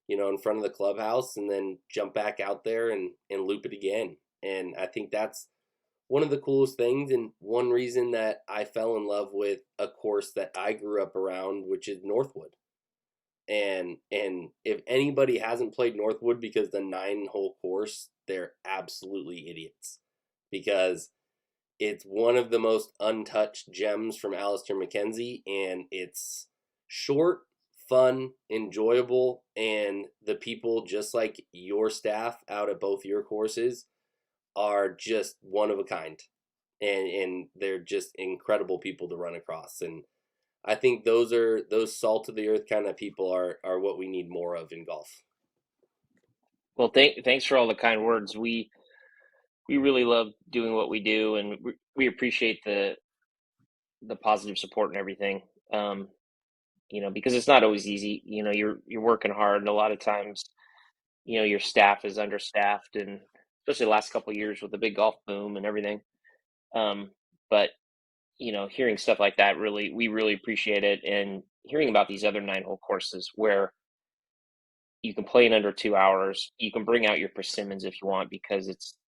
in front of the clubhouse, and then jump back out there and loop it again. And I think that's one of the coolest things, and one reason that I fell in love with a course that I grew up around, which is Northwood. And if anybody hasn't played Northwood because the 9-hole course, they're absolutely idiots, because it's one of the most untouched gems from Alistair McKenzie, and it's short, fun, enjoyable, and the people, just like your staff out at both your courses, are just one of a kind, and they're just incredible people to run across. And I think those salt of the earth kind of people are what we need more of in golf. Well, thanks for all the kind words. We really love doing what we do, and we appreciate the positive support and everything. Because it's not always easy. You're working hard, and a lot of times, your staff is understaffed, and especially the last couple of years with the big golf boom and everything. But hearing stuff like that, we really appreciate it, and hearing about these other 9-hole courses where you can play in under 2 hours. You can bring out your persimmons if you want, because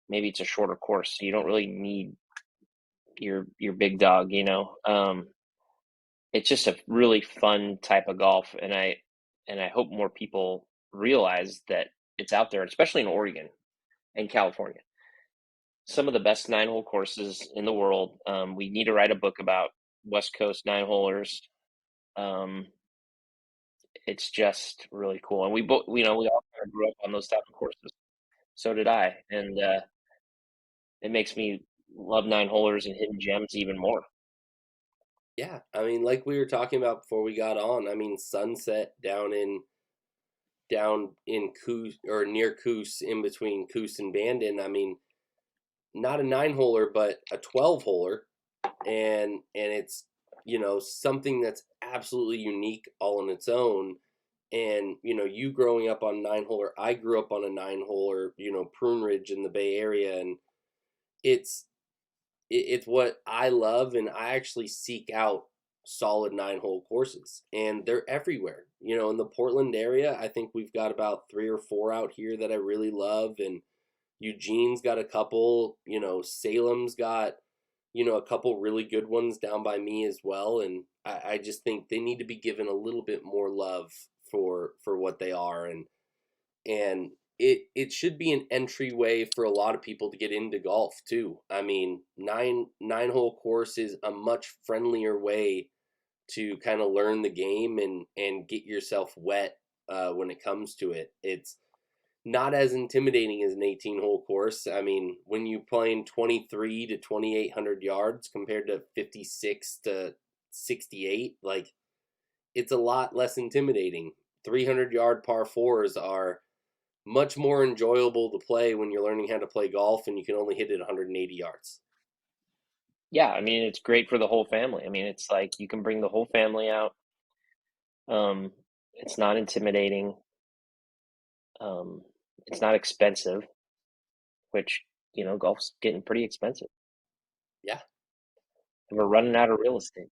maybe it's a shorter course, so you don't really need your big dog. It's just a really fun type of golf, and I hope more people realize that it's out there, especially in Oregon and California. Some of the best 9-hole courses in the world. We need to write a book about West Coast 9-holers. It's just really cool, and we all kind of grew up on those type of courses. So did I, and it makes me love 9-holers and hidden gems even more. Yeah, I mean, like we were talking about before we got on, I mean, Sunset down in Coos, or near Coos, in between Coos and Bandon. I mean, not a 9-holer, but a 12-holer, and it's something that's absolutely unique all on its own. And you growing up on 9-holer, I grew up on a 9-holer, Prune Ridge in the Bay Area, and it's what I love, and I actually seek out solid 9-hole courses, and they're everywhere. In the Portland area, I think we've got about 3 or 4 out here that I really love, and Eugene's got a couple. Salem's got a couple really good ones down by me as well, and I just think they need to be given a little bit more love for what they are, and it should be an entryway for a lot of people to get into golf too. I mean, 9-hole course is a much friendlier way to kind of learn the game and get yourself wet when it comes to it. It's not as intimidating as an 18-hole course. I mean, when you're playing 23 to 2,800 yards compared to 56 to 68, like, it's a lot less intimidating. 300-yard par fours are much more enjoyable to play when you're learning how to play golf and you can only hit it 180 yards. Yeah, I mean, it's great for the whole family. I mean, it's like you can bring the whole family out. It's not intimidating. It's not expensive, which, golf's getting pretty expensive. Yeah. And we're running out of real estate.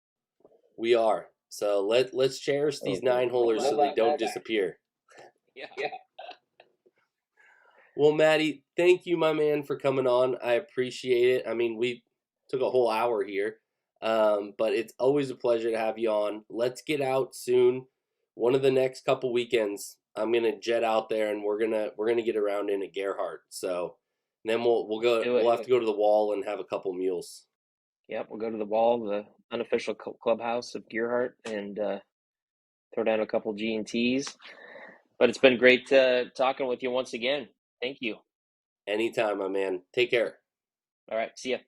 We are. So let's cherish these 9-holers so they don't disappear. Yeah. Well, Matty, thank you, my man, for coming on. I appreciate it. I mean, we took a whole hour here, but it's always a pleasure to have you on. Let's get out soon. One of the next couple weekends, I'm gonna jet out there, and we're gonna get around in at Gearhart. So then we'll go. We'll have to go to the Wall and have a couple meals. Yep, we'll go to the Wall, the unofficial clubhouse of Gearhart, and throw down a couple G&Ts. But it's been great talking with you once again. Thank you. Anytime, my man. Take care. All right, see ya.